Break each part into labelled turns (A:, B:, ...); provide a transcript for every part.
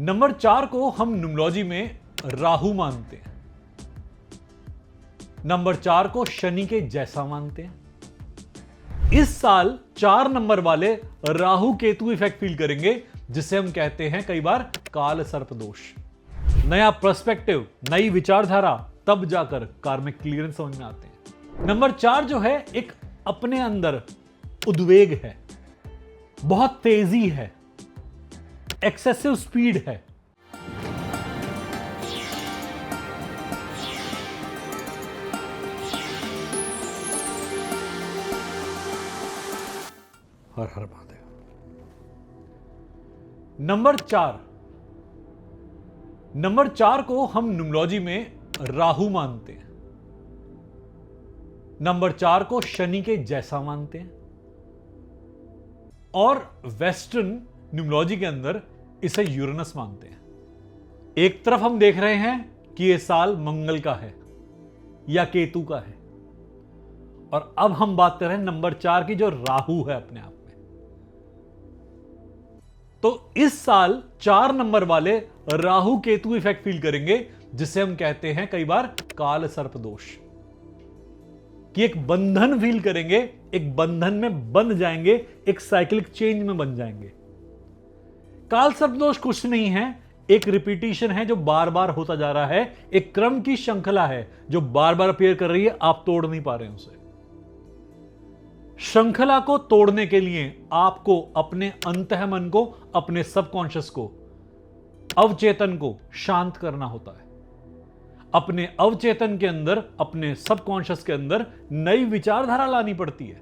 A: Number 4 को हम numerology में राहु मानते हैं। नंबर 4 को शनि के जैसा मानते हैं। इस साल 4 नंबर वाले राहु केतु इफेक्ट फील करेंगे, जिसे हम कहते हैं कई बार काल सर्प दोष। नया पर्सपेक्टिव, नई विचारधारा, तब जाकर कार्मिक क्लियरेंस समझ में आते हैं। नंबर 4 जो है एक अपने अंदर उद्वेग है, बहुत तेजी है, एक्सेसिव स्पीड है। हर हर महादेव। नंबर 4 को हम न्यूमरोलॉजी में राहु मानते हैं। नंबर 4 को शनि के जैसा मानते हैं और वेस्टर्न न्यूमरोलॉजी के अंदर इसे यूरेनस मानते हैं। एक तरफ हम देख रहे हैं कि यह साल मंगल का है या केतु का है, और अब हम बात कर रहे हैं नंबर 4 की जो राहु है अपने आप में। तो इस साल 4 नंबर वाले राहु केतु इफेक्ट फील करेंगे, जिसे हम कहते हैं कई बार काल सर्प दोष। कि एक बंधन फील करेंगे, एक बंधन में बंध जाएंगे, एक साइक्लिक चेंज में बन जाएंगे। काल सर्प दोष कुछ नहीं है, एक रिपीटिशन है जो बार बार होता जा रहा है, एक क्रम की श्रृंखला है जो बार बार अपीयर कर रही है, आप तोड़ नहीं पा रहे हैं उसे। श्रृंखला को तोड़ने के लिए आपको अपने अंतःमन को, अपने सबकॉन्शियस को, अवचेतन को शांत करना होता है। अपने अवचेतन के अंदर, अपने सबकॉन्शियस के अंदर नई विचारधारा लानी पड़ती है।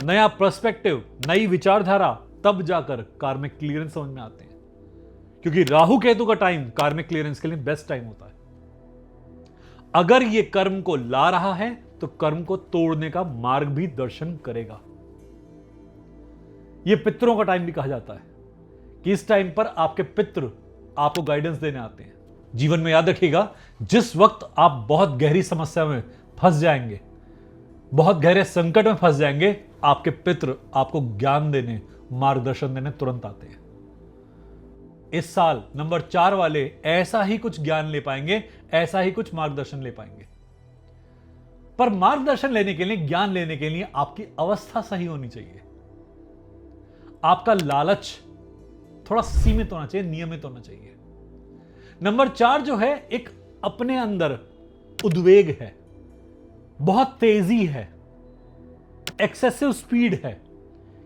A: नया पर्सपेक्टिव, नई विचारधारा, तब जाकर कार्मिक क्लियरेंस समझ में आते हैं। क्योंकि राहु केतु का टाइम कार्मिक क्लियरेंस के लिए बेस्ट टाइम होता है। अगर यह कर्म को ला रहा है तो कर्म को तोड़ने का मार्ग भी दर्शन करेगा। यह पितरों का टाइम भी कहा जाता है कि इस टाइम पर आपके पितृ आपको गाइडेंस देने आते हैं। जीवन में याद रखिएगा, जिस वक्त आप बहुत गहरी समस्या में फंस जाएंगे, बहुत गहरे संकट में फंस जाएंगे, आपके पितृ आपको ज्ञान देने, मार्गदर्शन देने तुरंत आते हैं। इस साल नंबर 4 वाले ऐसा ही कुछ ज्ञान ले पाएंगे, ऐसा ही कुछ मार्गदर्शन ले पाएंगे। पर मार्गदर्शन लेने के लिए, ज्ञान लेने के लिए आपकी अवस्था सही होनी चाहिए। आपका लालच थोड़ा सीमित होना चाहिए, नियमित होना चाहिए। नंबर 4 जो है एक अपने अंदर उद्वेग है, बहुत तेजी है, एक्सेसिव स्पीड है।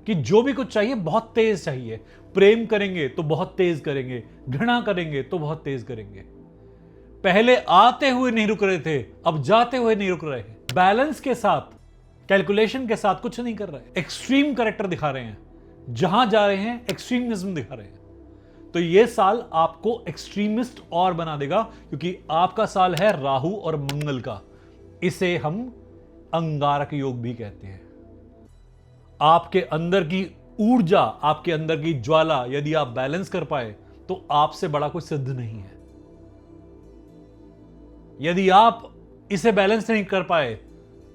A: कि जो भी कुछ चाहिए बहुत तेज चाहिए। प्रेम करेंगे तो बहुत तेज करेंगे, घृणा करेंगे तो बहुत तेज करेंगे। पहले आते हुए नहीं रुक रहे थे, अब जाते हुए नहीं रुक रहे हैं। बैलेंस के साथ, कैलकुलेशन के साथ कुछ नहीं कर रहे। एक्सट्रीम कैरेक्टर दिखा रहे हैं, जहां जा रहे हैं एक्सट्रीमिज्म दिखा रहे हैं। तो यह साल आपको एक्सट्रीमिस्ट और बना देगा, क्योंकि आपका साल है राहु और मंगल का। इसे हम अंगारक योग भी कहते हैं। आपके अंदर की ऊर्जा, आपके अंदर की ज्वाला यदि आप बैलेंस कर पाए तो आपसे बड़ा कोई सिद्ध नहीं है। यदि आप इसे बैलेंस नहीं कर पाए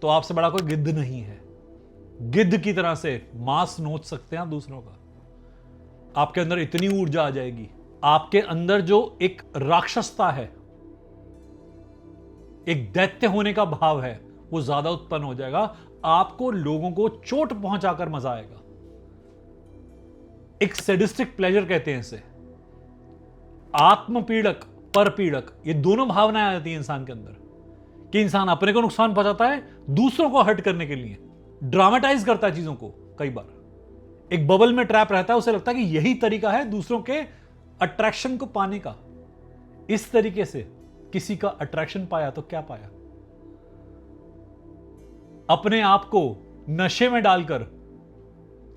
A: तो आपसे बड़ा कोई गिद्ध नहीं है। गिद्ध की तरह से मांस नोच सकते हैं आप दूसरों का। आपके अंदर इतनी ऊर्जा आ जाएगी, आपके अंदर जो एक राक्षसता है, एक दैत्य होने का भाव है, वो ज्यादा उत्पन्न हो जाएगा। आपको लोगों को चोट पहुंचाकर मजा आएगा। एक सैडिस्टिक प्लेजर कहते हैं इसे। आत्मपीड़क, परपीड़क, ये दोनों भावनाएं आ जाती हैं इंसान के अंदर कि इंसान अपने को नुकसान पहुंचाता है, दूसरों को हर्ट करने के लिए ड्रामेटाइज करता है चीजों को। कई बार एक बबल में ट्रैप रहता है, उसे लगता है कि यही तरीका है दूसरों के अट्रैक्शन को पाने का। इस तरीके से किसी का अट्रैक्शन पाया तो क्या पाया? अपने आप को नशे में डालकर,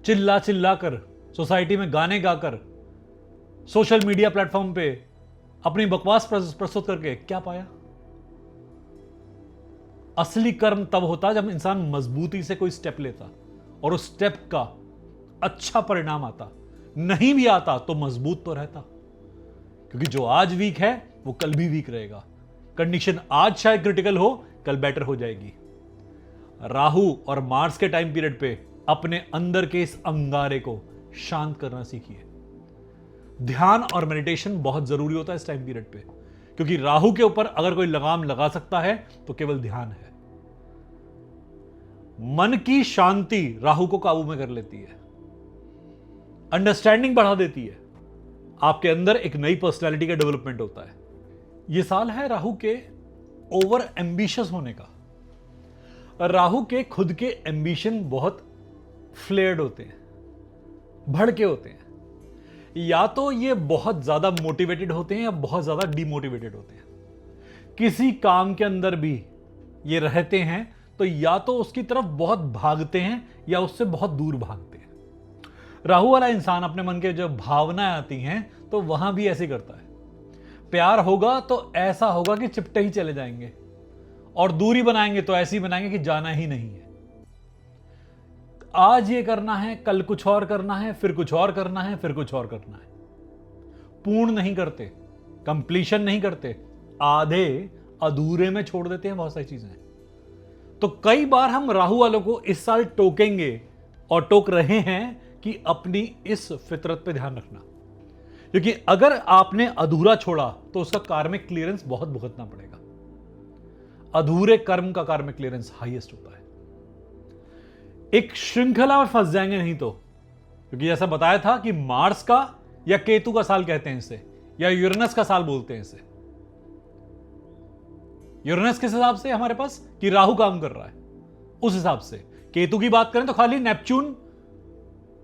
A: चिल्ला चिल्ला कर, सोसाइटी में गाने गाकर, सोशल मीडिया प्लेटफॉर्म पे अपनी बकवास प्रस्तुत करके क्या पाया? असली कर्म तब होता जब इंसान मजबूती से कोई स्टेप लेता और उस स्टेप का अच्छा परिणाम आता। नहीं भी आता तो मजबूत तो रहता, क्योंकि जो आज वीक है वो कल भी वीक रहेगा। कंडीशन आज शायद क्रिटिकल हो, कल बेटर हो जाएगी। राहु और मार्स के टाइम पीरियड पे अपने अंदर के इस अंगारे को शांत करना सीखिए। ध्यान और मेडिटेशन बहुत जरूरी होता है इस टाइम पीरियड पे, क्योंकि राहु के ऊपर अगर कोई लगाम लगा सकता है तो केवल ध्यान है। मन की शांति राहु को काबू में कर लेती है, अंडरस्टैंडिंग बढ़ा देती है, आपके अंदर एक नई पर्सनैलिटी का डेवलपमेंट होता है। यह साल है राहु के ओवर एम्बिशियस होने का। राहु के खुद के एम्बिशन बहुत फ्लेयर्ड होते हैं, भड़के होते हैं। या तो ये बहुत ज्यादा मोटिवेटेड होते हैं या बहुत ज्यादा डिमोटिवेटेड होते हैं। किसी काम के अंदर भी ये रहते हैं तो या तो उसकी तरफ बहुत भागते हैं या उससे बहुत दूर भागते हैं। राहु वाला इंसान अपने मन के जब भावनाएं आती हैं तो वहां भी ऐसे करता है। प्यार होगा तो ऐसा होगा कि चिपटे ही चले जाएंगे, और दूरी बनाएंगे तो ऐसी बनाएंगे कि जाना ही नहीं है। आज ये करना है, कल कुछ और करना है, फिर कुछ और करना है, फिर कुछ और करना है। पूर्ण नहीं करते, कंप्लीशन नहीं करते, आधे अधूरे में छोड़ देते हैं बहुत सारी चीजें। तो कई बार हम राहु वालों को इस साल टोकेंगे और टोक रहे हैं कि अपनी इस फितरत पे ध्यान रखना, क्योंकि अगर आपने अधूरा छोड़ा तो उसका कार्मिक क्लियरेंस बहुत भुगतना पड़ेगा। अधूरे कर्म का कार्मिक क्लियरेंस हाईएस्ट होता है। एक श्रृंखला में फंस जाएंगे नहीं तो, क्योंकि जैसा बताया था कि मार्स का या केतु का साल कहते हैं इसे, या यूरेनस का साल बोलते हैं इसे। यूरेनस किस हिसाब से हमारे पास कि राहु काम कर रहा है, उस हिसाब से। केतु की बात करें तो खाली नेपच्यून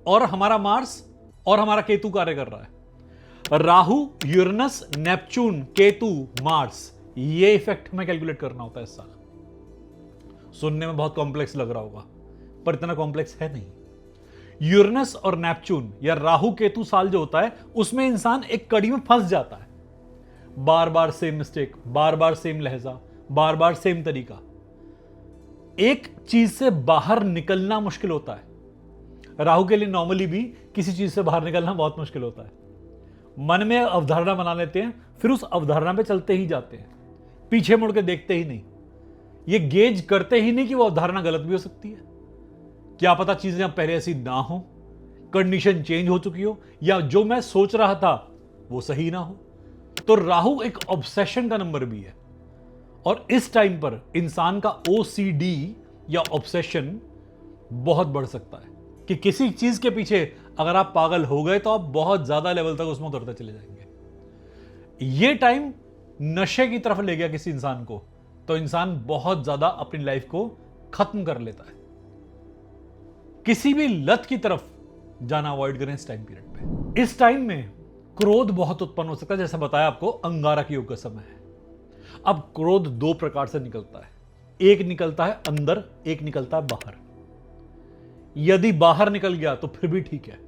A: और हमारा मार्स और हमारा केतु कार्य कर रहा है। Rahu, Uranus, Neptune, Ketu, Mars, ये इफेक्ट हमें कैलकुलेट करना होता है इस साल। सुनने में बहुत कॉम्प्लेक्स लग रहा होगा, पर इतना कॉम्प्लेक्स है नहीं। यूरेनस और नेपच्यून या राहु केतु साल जो होता है उसमें इंसान एक कड़ी में फंस जाता है। बार बार सेम मिस्टेक, बार बार सेम लहजा, बार बार सेम तरीका। एक चीज से बाहर निकलना मुश्किल होता है। राहु के लिए नॉर्मली भी किसी चीज से बाहर निकलना बहुत मुश्किल होता है। मन में अवधारणा बना लेते हैं, फिर उस अवधारणा पे चलते ही जाते हैं, पीछे मुड़ के देखते ही नहीं। ये गेज करते ही नहीं कि वो अवधारणा गलत भी हो सकती है। क्या पता चीजें अब पहले ऐसी ना हो, कंडीशन चेंज हो चुकी हो, या जो मैं सोच रहा था वो सही ना हो। तो राहु एक ऑब्सेशन का नंबर भी है, और इस टाइम पर इंसान का OCD या ऑब्सेशन बहुत बढ़ सकता है कि किसी चीज के पीछे अगर आप पागल हो गए तो आप बहुत ज्यादा लेवल तक उसमें उतरते चले जाएंगे। ये टाइम नशे की तरफ ले गया किसी इंसान को तो इंसान बहुत ज्यादा अपनी लाइफ को खत्म कर लेता है। किसी भी लत की तरफ जाना अवॉइड करें इस टाइम पीरियड पे। इस टाइम में क्रोध बहुत उत्पन्न हो सकता है, जैसा बताया आपको अंगारक योग का समय है। अब क्रोध दो प्रकार से निकलता है, एक निकलता है अंदर, एक निकलता है बाहर। यदि बाहर निकल गया तो फिर भी ठीक है,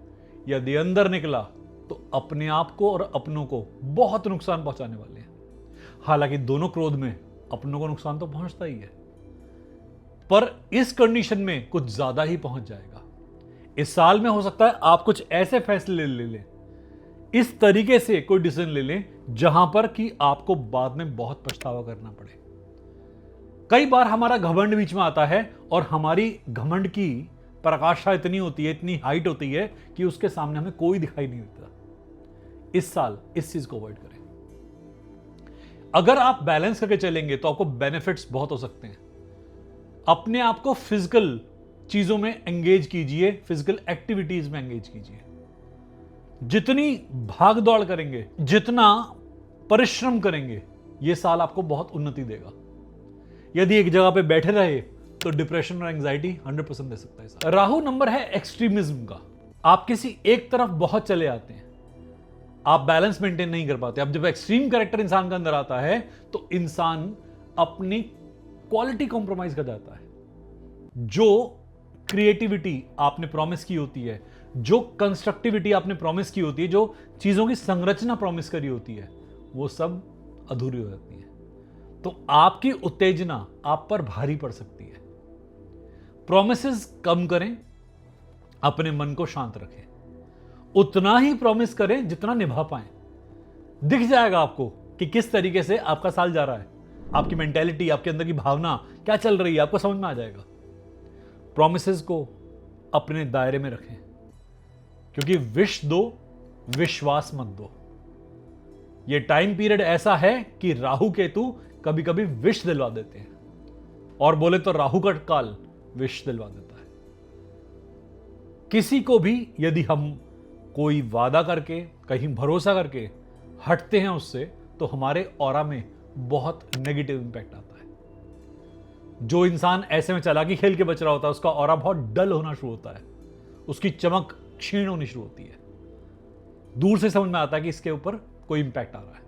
A: यदि अंदर निकला तो अपने आप को और अपनों को बहुत नुकसान पहुंचाने वाले हैं। हालांकि दोनों क्रोध में अपनों को नुकसान तो पहुंचता ही है, पर इस कंडीशन में कुछ ज्यादा ही पहुंच जाएगा। इस साल में हो सकता है आप कुछ ऐसे फैसले ले लें, इस तरीके से कोई डिसीजन ले लें जहां पर कि आपको बाद में बहुत पछतावा करना पड़े। कई बार हमारा घमंड बीच में आता है और हमारी घमंड की प्रकाशा इतनी होती है, इतनी हाइट होती है कि उसके सामने हमें कोई दिखाई नहीं देता। इस साल इस चीज को अवॉइड करें। अगर आप बैलेंस करके चलेंगे तो आपको बेनिफिट्स बहुत हो सकते हैं। अपने आप को फिजिकल चीजों में एंगेज कीजिए, फिजिकल एक्टिविटीज में एंगेज कीजिए। जितनी भाग दौड़ करेंगे, जितना परिश्रम करेंगे, यह साल आपको बहुत उन्नति देगा। यदि एक जगह पे बैठे रहे तो डिप्रेशन और एंजाइटी 100% दे सकता है। राहु नंबर है एक्सट्रीमिज्म का। आप किसी एक तरफ बहुत चले आते हैं, आप बैलेंस मेंटेन नहीं कर पाते। अब जब एक्सट्रीम कैरेक्टर इंसान के अंदर आता है तो इंसान अपनी क्वालिटी कॉम्प्रोमाइज कर जाता है। जो क्रिएटिविटी आपने प्रॉमिस की होती है, जो कंस्ट्रक्टिविटी आपने प्रॉमिस की होती है, जो चीजों की संरचना प्रॉमिस करी होती है, वो सब अधूरी हो जाती है। तो आपकी उत्तेजना आप पर भारी पड़ सकती है। प्रॉमिसेस कम करें, अपने मन को शांत रखें, उतना ही प्रॉमिस करें जितना निभा पाएं। दिख जाएगा आपको कि किस तरीके से आपका साल जा रहा है, आपकी मेंटेलिटी, आपके अंदर की भावना क्या चल रही है, आपको समझ में आ जाएगा। प्रॉमिसेस को अपने दायरे में रखें, क्योंकि विश दो, विश्वास मत दो। ये टाइम पीरियड ऐसा है कि राहु केतु कभी कभी विष दिलवा देते हैं, और बोले तो राहु का काल विष दिलवा देता है। किसी को भी यदि हम कोई वादा करके, कहीं भरोसा करके हटते हैं उससे, तो हमारे ऑरा में बहुत नेगेटिव इंपैक्ट आता है। जो इंसान ऐसे में चालाकी खेल के बच रहा होता है, उसका ऑरा बहुत डल होना शुरू होता है, उसकी चमक क्षीण होनी शुरू होती है। दूर से समझ में आता है कि इसके ऊपर कोई इंपैक्ट आ रहा है।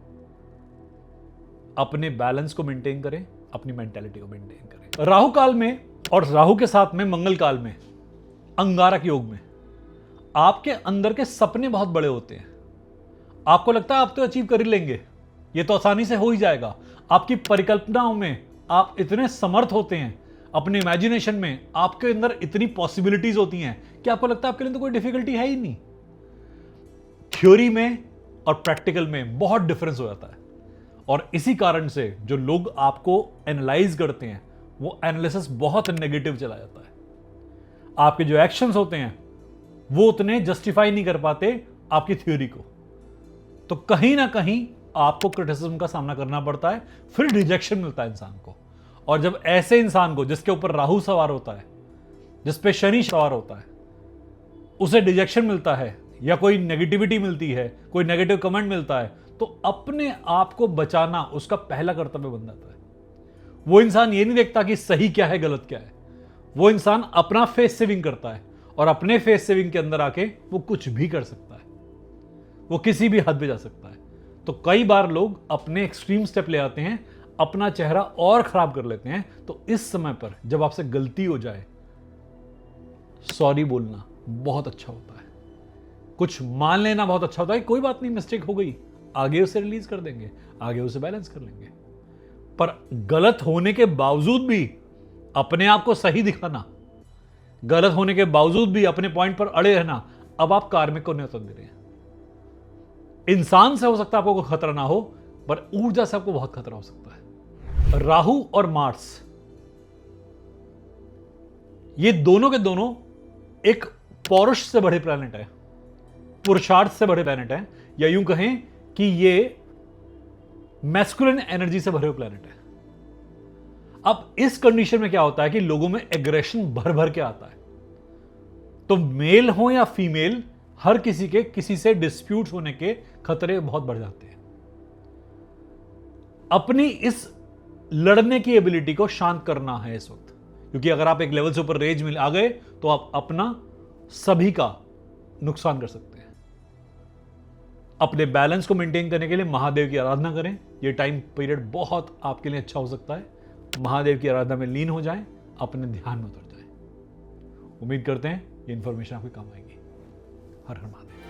A: अपने बैलेंस को मेंटेन करें, अपनी मेंटालिटी को मेंटेन करें। राहु काल में और राहु के साथ में मंगल काल में, अंगारक योग में, आपके अंदर के सपने बहुत बड़े होते हैं। आपको लगता है आप तो अचीव कर ही लेंगे, ये तो आसानी से हो ही जाएगा। आपकी परिकल्पनाओं में आप इतने समर्थ होते हैं, अपने इमेजिनेशन में आपके अंदर इतनी पॉसिबिलिटीज होती हैं कि आपको लगता है आपके लिए तो कोई डिफिकल्टी है ही नहीं। थ्योरी में और प्रैक्टिकल में बहुत डिफरेंस हो जाता है, और इसी कारण से जो लोग आपको एनालाइज करते हैं, वो एनालिसिस बहुत नेगेटिव चला जाता है। आपके जो एक्शंस होते हैं वो उतने जस्टिफाई नहीं कर पाते आपकी थ्योरी को, तो कहीं ना कहीं आपको क्रिटिसिज्म का सामना करना पड़ता है, फिर रिजेक्शन मिलता है इंसान को। और जब ऐसे इंसान को, जिसके ऊपर राहु सवार होता है, जिस पे शनि सवार होता है, उसे रिजेक्शन मिलता है या कोई नेगेटिविटी मिलती है, कोई नेगेटिव कमेंट मिलता है, तो अपने आप को बचाना उसका पहला कर्तव्य बन जाता है। वो इंसान ये नहीं देखता कि सही क्या है गलत क्या है, वो इंसान अपना फेस सेविंग करता है, और अपने फेस सेविंग के अंदर आके वो कुछ भी कर सकता है, वो किसी भी हद पे जा सकता है। तो कई बार लोग अपने एक्सट्रीम स्टेप ले आते हैं, अपना चेहरा और खराब कर लेते हैं। तो इस समय पर जब आपसे गलती हो जाए, सॉरी बोलना बहुत अच्छा होता है, कुछ मान लेना बहुत अच्छा होता है। कोई बात नहीं, मिस्टेक हो गई, आगे उसे रिलीज कर देंगे, आगे उसे बैलेंस कर लेंगे। पर गलत होने के बावजूद भी अपने आप को सही दिखाना, गलत होने के बावजूद भी अपने पॉइंट पर अड़े रहना, अब आप कार्मिक को न्योता दे रहे हैं। इंसान से हो सकता है आपको कोई खतरा ना हो, पर ऊर्जा से आपको बहुत खतरा हो सकता है। राहु और मार्स, ये दोनों के दोनों एक पौरुष से बड़े प्लैनेट है, पुरुषार्थ से बड़े प्लैनेट है, या यूं कहें कि ये मैस्कुलिन एनर्जी से भरे हुए प्लैनेट है। अब इस कंडीशन में क्या होता है कि लोगों में एग्रेशन भर भर के आता है। तो मेल हो या फीमेल, हर किसी के किसी से डिस्प्यूट होने के खतरे बहुत बढ़ जाते हैं। अपनी इस लड़ने की एबिलिटी को शांत करना है इस वक्त, क्योंकि अगर आप एक लेवल से ऊपर रेंज में आ गए तो आप अपना सभी का नुकसान कर सकते हैं। अपने बैलेंस को मेंटेन करने के लिए महादेव की आराधना करें। यह टाइम पीरियड बहुत आपके लिए अच्छा हो सकता है। महादेव की आराधना में लीन हो जाएं, अपने ध्यान में उतर जाएं। उम्मीद करते हैं ये इंफॉर्मेशन आपके काम आएगी। हर हर महादेव।